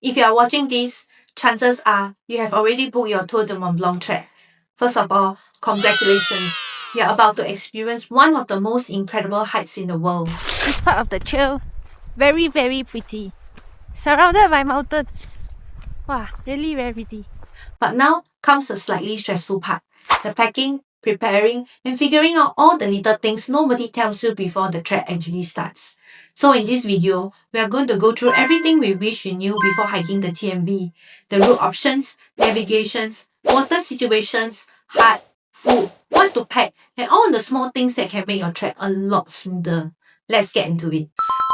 If you are watching this, chances are you have already booked your Tour du Mont Blanc trek. First of all, congratulations! You are about to experience one of the most incredible hikes in the world. This part of the trail, very, very pretty. Surrounded by mountains. Wow, really very pretty. But now comes the slightly stressful part, the packing, preparing, and figuring out all the little things nobody tells you before the trek actually starts. So in this video, we are going to go through everything we wish we knew before hiking the TMB, the route options, navigations, water situations, hut, food, what to pack, and all the small things that can make your trek a lot smoother. Let's get into it.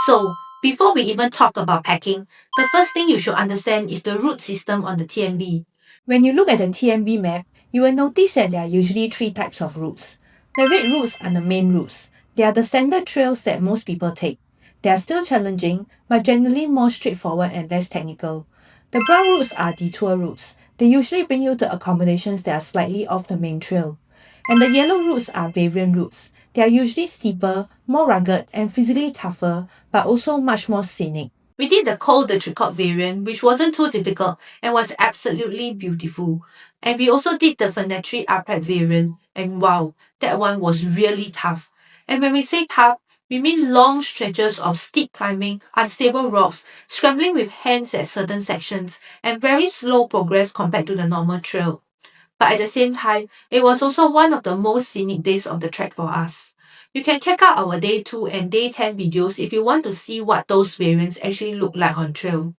So, before we even talk about packing, the first thing you should understand is the route system on the TMB. When you look at the TMB map, you will notice that there are usually three types of routes. The red routes are the main routes. They are the standard trails that most people take. They are still challenging, but generally more straightforward and less technical. The brown routes are detour routes. They usually bring you to accommodations that are slightly off the main trail. And the yellow routes are variant routes. They are usually steeper, more rugged, and physically tougher, but also much more scenic. We did the Col de Tricot variant, which wasn't too difficult and was absolutely beautiful. And we also did the Fenetri Arpad variant, and wow, that one was really tough. And when we say tough, we mean long stretches of steep climbing, unstable rocks, scrambling with hands at certain sections, and very slow progress compared to the normal trail. But at the same time, it was also one of the most scenic days of the trek for us. You can check out our day 2 and day 10 videos if you want to see what those variants actually look like on trail.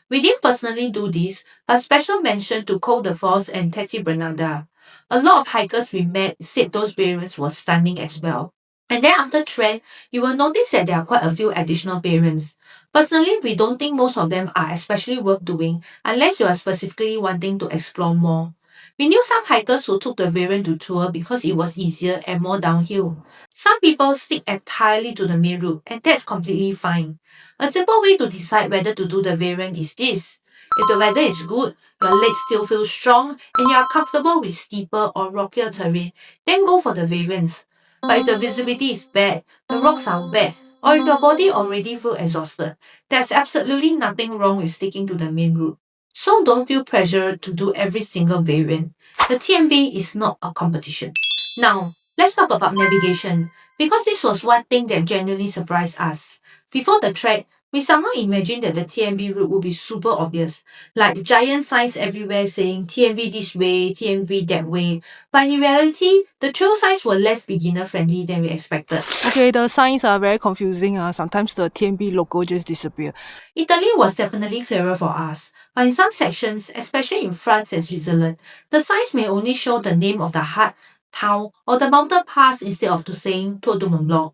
We didn't personally do this, but special mention to Col de Force and Teti Bernarda. A lot of hikers we met said those variants were stunning as well. And then after trek, you will notice that there are quite a few additional variants. Personally, we don't think most of them are especially worth doing unless you are specifically wanting to explore more. We knew some hikers who took the variant to tour because it was easier and more downhill. Some people stick entirely to the main route, and that's completely fine. A simple way to decide whether to do the variant is this. If the weather is good, your legs still feel strong, and you are comfortable with steeper or rockier terrain, then go for the variants. But if the visibility is bad, the rocks are wet, or if your body already feels exhausted, there's absolutely nothing wrong with sticking to the main route. So don't feel pressured to do every single variant. The TMB is not a competition. Now, let's talk about navigation, because this was one thing that genuinely surprised us. Before the trek, we somehow imagined that the TMB route would be super obvious, like giant signs everywhere saying TMV this way, TMV that way. But in reality, the trail signs were less beginner friendly than we expected. Okay, the signs are very confusing. Sometimes the TMB logo just disappear. Italy was definitely clearer for us, but in some sections, especially in France and Switzerland, the signs may only show the name of the hut, town, or the mountain pass instead of to saying Tour du Mont Blanc.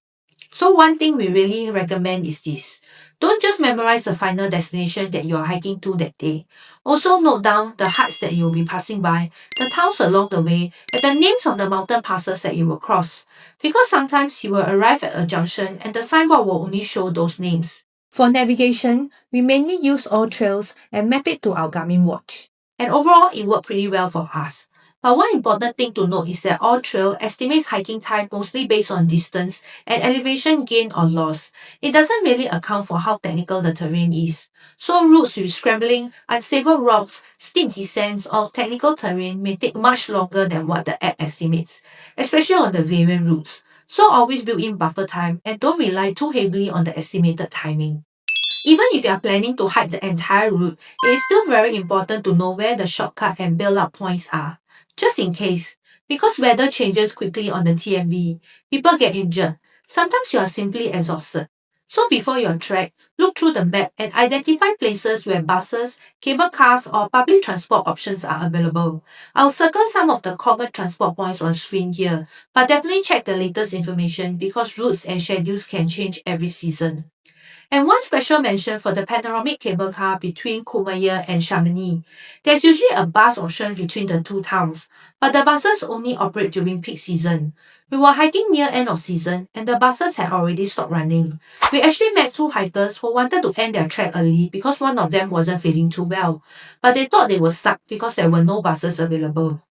So one thing we really recommend is this. Don't just memorize the final destination that you are hiking to that day. Also note down the huts that you will be passing by, the towns along the way, and the names of the mountain passes that you will cross. Because sometimes you will arrive at a junction and the signboard will only show those names. For navigation, we mainly use all trails and map it to our Garmin watch. And overall, it worked pretty well for us. But one important thing to note is that all trail estimates hiking time mostly based on distance and elevation gain or loss. It doesn't really account for how technical the terrain is. So routes with scrambling, unstable rocks, steep descents, or technical terrain may take much longer than what the app estimates, especially on the variant routes. So always build in buffer time and don't rely too heavily on the estimated timing. Even if you are planning to hike the entire route, it is still very important to know where the shortcut and build-up points are, just in case. Because weather changes quickly on the TMB, people get injured. Sometimes you are simply exhausted. So before your trek, look through the map and identify places where buses, cable cars, or public transport options are available. I'll circle some of the common transport points on screen here, but definitely check the latest information because routes and schedules can change every season. And one special mention for the panoramic cable car between Courmayeur and Chamonix. There's usually a bus option between the two towns, but the buses only operate during peak season. We were hiking near end of season and the buses had already stopped running. We actually met two hikers who wanted to end their trek early because one of them wasn't feeling too well, but they thought they were stuck because there were no buses available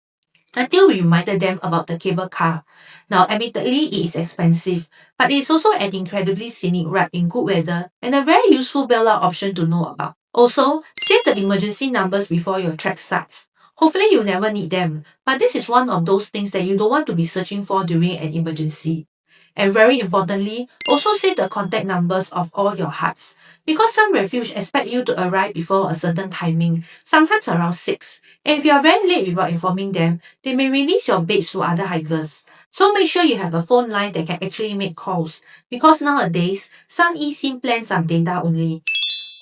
until we reminded them about the cable car. Now, admittedly, it is expensive, but it is also an incredibly scenic ride in good weather and a very useful bailout option to know about. Also, save the emergency numbers before your trek starts. Hopefully you never need them, but this is one of those things that you don't want to be searching for during an emergency. And very importantly, also save the contact numbers of all your huts, because some refuge expect you to arrive before a certain timing, sometimes around 6. And if you are very late without informing them, they may release your beds to other hikers. So make sure you have a phone line that can actually make calls, because nowadays, some eSIM plans are data only.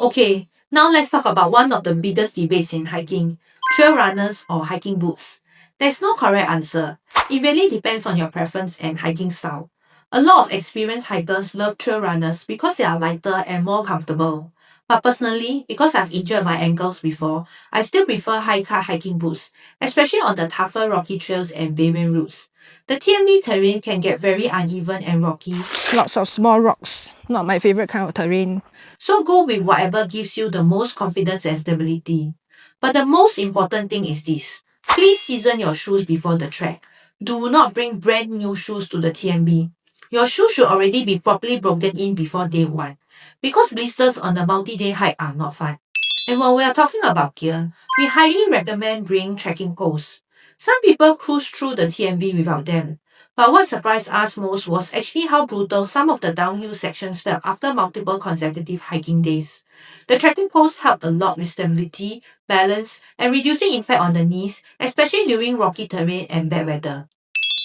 Okay, now let's talk about one of the biggest debates in hiking, trail runners or hiking boots. There's no correct answer. It really depends on your preference and hiking style. A lot of experienced hikers love trail runners because they are lighter and more comfortable. But personally, because I've injured my ankles before, I still prefer high-cut hiking boots, especially on the tougher rocky trails and barren routes. The TMB terrain can get very uneven and rocky. Lots of small rocks. Not my favorite kind of terrain. So go with whatever gives you the most confidence and stability. But the most important thing is this. Please season your shoes before the trek. Do not bring brand new shoes to the TMB. Your shoes should already be properly broken in before day 1, because blisters on the multi-day hike are not fun. And while we are talking about gear, we highly recommend bringing trekking poles. Some people cruise through the TMB without them. But what surprised us most was actually how brutal some of the downhill sections felt after multiple consecutive hiking days. The trekking poles helped a lot with stability, balance, and reducing impact on the knees, especially during rocky terrain and bad weather.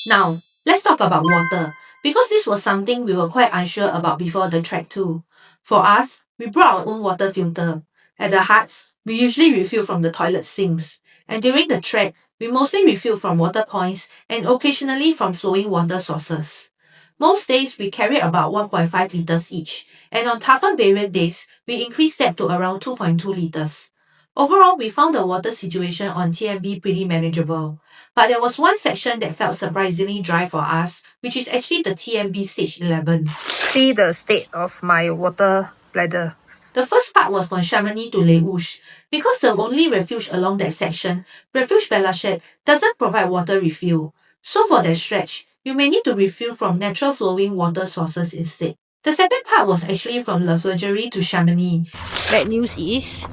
Now, let's talk about water, because this was something we were quite unsure about before the trek too. For us, we brought our own water filter. At the huts, we usually refill from the toilet sinks, and during the trek, we mostly refill from water points and occasionally from flowing water sources. Most days we carry about 1.5 liters each, and on tougher barren days, we increased that to around 2.2 liters. Overall, we found the water situation on TMB pretty manageable. But there was one section that felt surprisingly dry for us, which is actually the TMB stage 11. See the state of my water bladder. The first part was from Chamonix to Les Houches. Because the only refuge along that section, Refuge Belachette, doesn't provide water refill. So for that stretch, you may need to refill from natural flowing water sources instead. The second part was actually from La Fleugerie to Chamonix. Bad news is,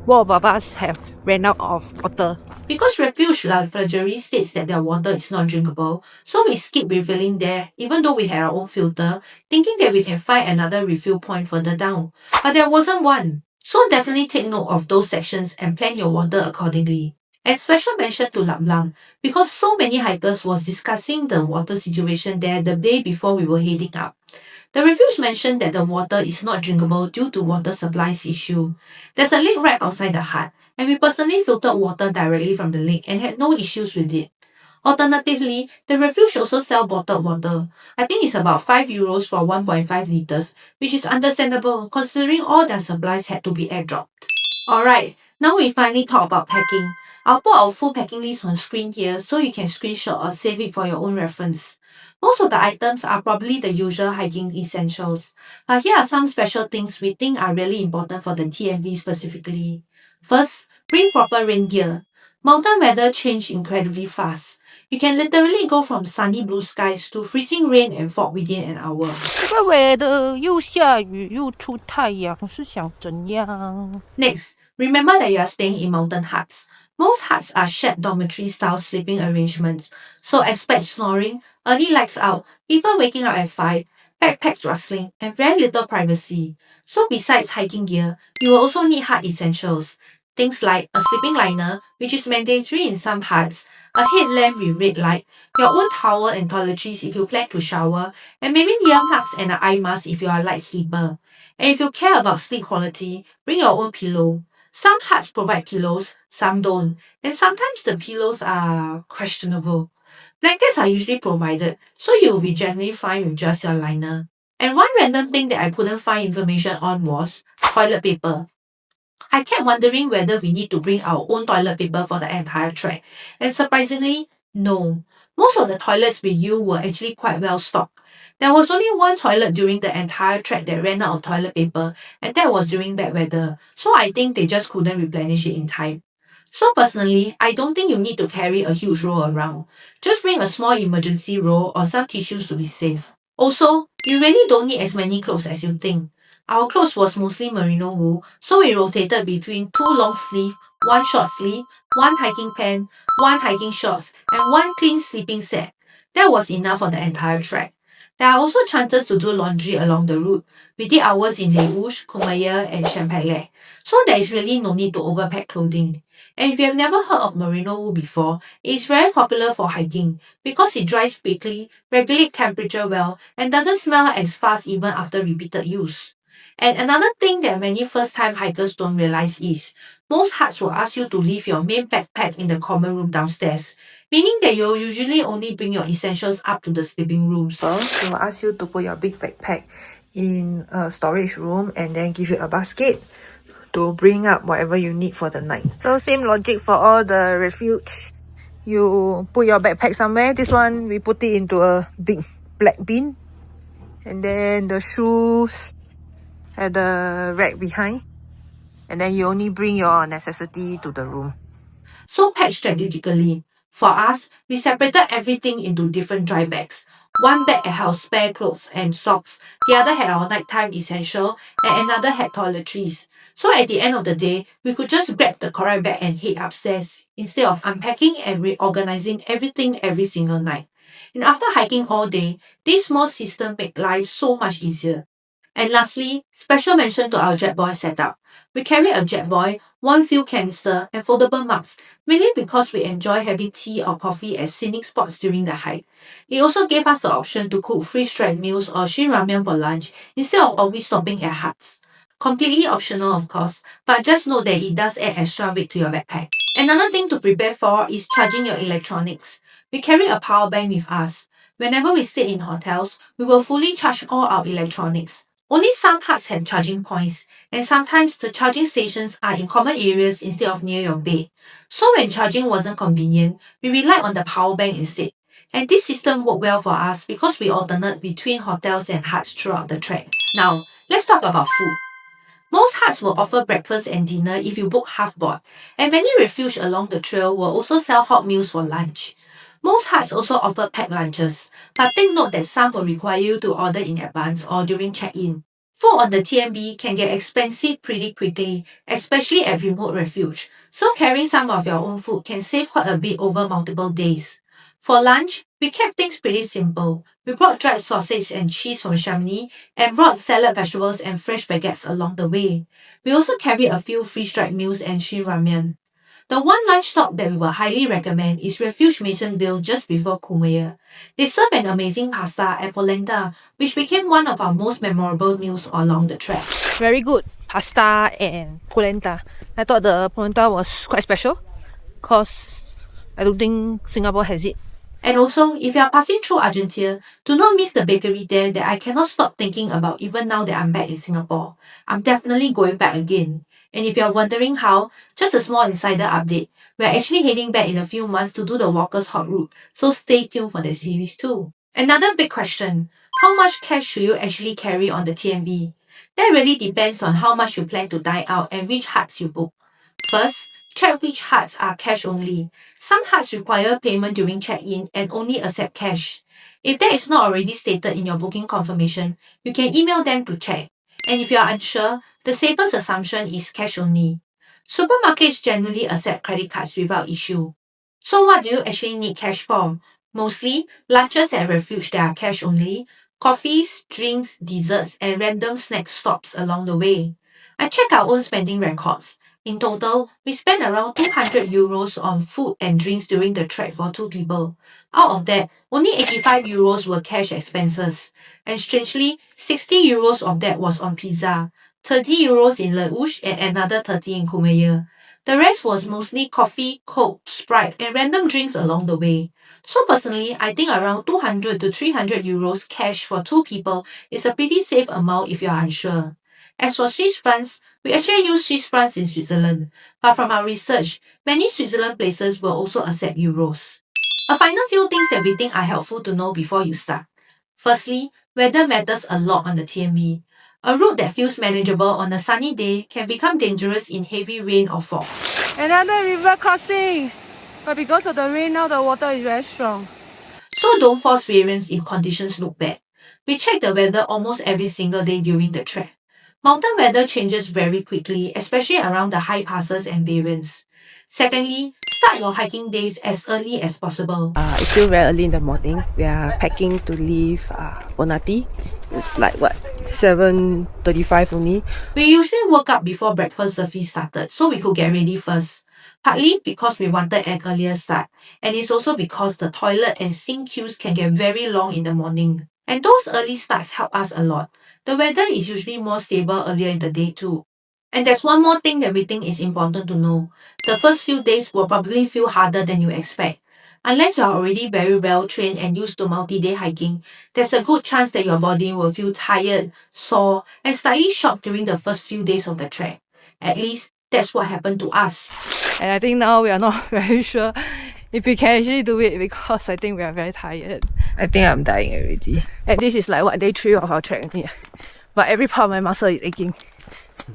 both of us have ran out of water. Because Refuge La Fleugerie states that their water is not drinkable, so we skip refilling there even though we had our own filter, thinking that we can find another refill point further down. But there wasn't one. So definitely take note of those sections and plan your water accordingly. And special mention to Lam Lam, because so many hikers was discussing the water situation there the day before we were heading up. The reviews mentioned that the water is not drinkable due to water supplies issue. There's a lake right outside the hut, and we personally filtered water directly from the lake and had no issues with it. Alternatively, the refuge also sell bottled water. I think it's about €5 for 1.5 liters, which is understandable considering all their supplies had to be airdropped. Alright, now we finally talk about packing. I'll put our full packing list on screen here so you can screenshot or save it for your own reference. Most of the items are probably the usual hiking essentials, but here are some special things we think are really important for the TMV specifically. First, bring proper rain gear. Mountain weather change incredibly fast. You can literally go from sunny blue skies to freezing rain and fog within an hour. 这个 weather 又下雨又出太阳，是想怎样？ Next, remember that you are staying in mountain huts. Most huts are shared dormitory-style sleeping arrangements, so expect snoring, early lights out, people waking up at 5, backpacks rustling, and very little privacy. So besides hiking gear, you will also need hut essentials. Things like a sleeping liner, which is mandatory in some huts, a headlamp with red light, your own towel and toiletries if you plan to shower, and maybe earplugs and an eye mask if you are a light sleeper. And if you care about sleep quality, bring your own pillow. Some huts provide pillows, some don't, and sometimes the pillows are questionable. Blankets are usually provided, so you will be generally fine with just your liner. And one random thing that I couldn't find information on was toilet paper. I kept wondering whether we need to bring our own toilet paper for the entire trek, and surprisingly, no. Most of the toilets we used were actually quite well stocked. There was only one toilet during the entire trek that ran out of toilet paper, and that was during bad weather, so I think they just couldn't replenish it in time. So personally, I don't think you need to carry a huge roll around. Just bring a small emergency roll or some tissues to be safe. Also, you really don't need as many clothes as you think. Our clothes was mostly merino wool, so we rotated between 2 long sleeve, 1 short sleeve, 1 hiking pant, 1 hiking shorts, and 1 clean sleeping set. That was enough for the entire trek. There are also chances to do laundry along the route. We did ours in Les Houches, Courmayeur, and Champex-lac, so there is really no need to overpack clothing. And if you have never heard of merino wool before, it is very popular for hiking because it dries quickly, regulates temperature well, and doesn't smell as fast even after repeated use. And another thing that many first-time hikers don't realize is most huts will ask you to leave your main backpack in the common room downstairs, meaning that you'll usually only bring your essentials up to the sleeping rooms. First, they will ask you to put your big backpack in a storage room and then give you a basket to bring up whatever you need for the night. So same logic for all the refuge. You put your backpack somewhere. This one, we put it into a big black bin. And then the shoes at the rack behind. And then you only bring your necessity to the room. So pack strategically. For us, we separated everything into different dry bags. One bag held spare clothes and socks, the other had our nighttime essential, and another had toiletries. So at the end of the day, we could just grab the correct bag and head upstairs, instead of unpacking and reorganizing everything every single night. And after hiking all day, this small system made life so much easier. And lastly, special mention to our Jetboy setup. We carry a Jetboy, one fuel canister, and foldable mugs, mainly because we enjoy having tea or coffee at scenic spots during the hike. It also gave us the option to cook freeze-dried meals or shin ramen for lunch instead of always stopping at huts. Completely optional, of course, but just know that it does add extra weight to your backpack. Another thing to prepare for is charging your electronics. We carry a power bank with us. Whenever we stay in hotels, we will fully charge all our electronics. Only some huts have charging points, and sometimes the charging stations are in common areas instead of near your bed. So when charging wasn't convenient, we relied on the power bank instead. And this system worked well for us because we alternate between hotels and huts throughout the trek. Now, let's talk about food. Most huts will offer breakfast and dinner if you book half board, and many refuge along the trail will also sell hot meals for lunch. Most huts also offer packed lunches, but take note that some will require you to order in advance or during check-in. Food on the TMB can get expensive pretty quickly, especially at remote refuge, so carrying some of your own food can save quite a bit over multiple days. For lunch, we kept things pretty simple. We brought dried sausage and cheese from Chamonix and brought salad, vegetables, and fresh baguettes along the way. We also carried a few freeze-dried meals and shin ramen. The one lunch stop that we will highly recommend is Refuge Masonville just before Courmayeur. They serve an amazing pasta and polenta, which became one of our most memorable meals along the trek. Very good pasta and polenta. I thought the polenta was quite special because I don't think Singapore has it. And also, if you are passing through Argentina, do not miss the bakery there that I cannot stop thinking about even now that I'm back in Singapore. I'm definitely going back again. And if you're wondering how, just a small insider update. We're actually heading back in a few months to do the Walker's Hot Route, so stay tuned for the series too. Another big question, how much cash should you actually carry on the TMB? That really depends on how much you plan to dine out and which huts you book. First, check which huts are cash only. Some huts require payment during check-in and only accept cash. If that is not already stated in your booking confirmation, you can email them to check. And if you are unsure, the safest assumption is cash only. Supermarkets generally accept credit cards without issue. So what do you actually need cash for? Mostly, lunches at refuge that are cash only, coffees, drinks, desserts, and random snack stops along the way. I checked our own spending records. In total, we spent around 200 euros on food and drinks during the trek for 2 people. Out of that, only 85 euros were cash expenses. And strangely, 60 euros of that was on pizza, 30 euros in Le Houche and another 30 in Courmayeur. The rest was mostly coffee, Coke, Sprite, and random drinks along the way. So personally, I think around 200 to 300 euros cash for 2 people is a pretty safe amount if you are unsure. As for Swiss francs, we actually use Swiss francs in Switzerland, but from our research, many Switzerland places will also accept euros. A final few things that we think are helpful to know before you start. Firstly, weather matters a lot on the TMB. A route that feels manageable on a sunny day can become dangerous in heavy rain or fog. Another river crossing. But because of the rain now, the water is very strong. So don't force variance if conditions look bad. We check the weather almost every single day during the trek. Mountain weather changes very quickly, especially around the high passes and variants. Secondly, start your hiking days as early as possible. It's still very early in the morning. We are packing to leave Bonati. It's like what, 7:35 only. We usually woke up before breakfast service started so we could get ready first. Partly because we wanted an earlier start, and it's also because the toilet and sink queues can get very long in the morning. And those early starts help us a lot. The weather is usually more stable earlier in the day too. And there's one more thing that we think is important to know. The first few days will probably feel harder than you expect. Unless you're already very well trained and used to multi-day hiking, there's a good chance that your body will feel tired, sore, and slightly shocked during the first few days of the trek. At least, that's what happened to us. And I think now we are not very sure if we can actually do it because I think we are very tired. I think I'm dying already. And this is like what, day 3 of our trek here. But every part of my muscle is aching.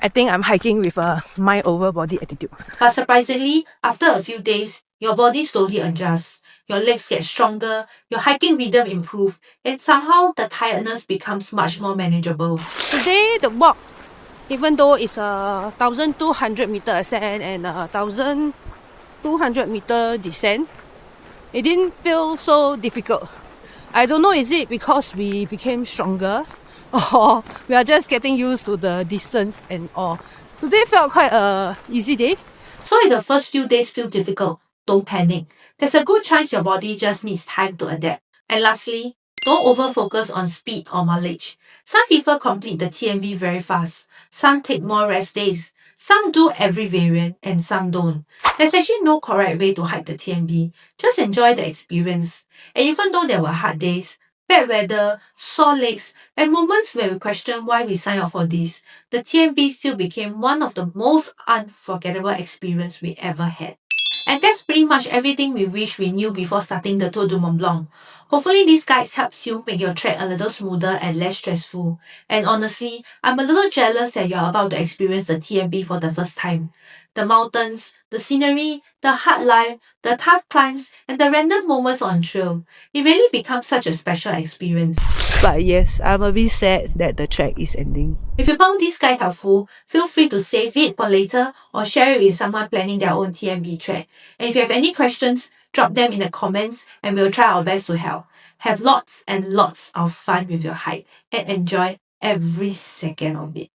I think I'm hiking with a mind over body attitude. But surprisingly, after a few days, your body slowly adjusts. Your legs get stronger, your hiking rhythm improves, and somehow the tiredness becomes much more manageable. Today, the walk, even though it's a 1,200 meter ascent and a 1,200 meter descent, it didn't feel so difficult. I don't know, is it because we became stronger or we are just getting used to the distance and all. Today felt quite a easy day. So if the first few days feel difficult, don't panic. There's a good chance your body just needs time to adapt. And lastly, don't over-focus on speed or mileage. Some people complete the TMB very fast. Some take more rest days. Some do every variant and some don't. There's actually no correct way to hike the TMB. Just enjoy the experience. And even though there were hard days, bad weather, sore legs, and moments where we question why we signed up for this, the TMB still became one of the most unforgettable experiences we ever had. And that's pretty much everything we wish we knew before starting the Tour du Mont Blanc. Hopefully these guides helps you make your trek a little smoother and less stressful. And honestly, I'm a little jealous that you're about to experience the TMB for the first time. The mountains, the scenery, the hard life, the tough climbs, and the random moments on trail. It really becomes such a special experience. But yes, I'm a bit sad that the trek is ending. If you found this guide helpful, feel free to save it for later or share it with someone planning their own TMB trek. And if you have any questions, drop them in the comments and we'll try our best to help. Have lots and lots of fun with your hike and enjoy every second of it.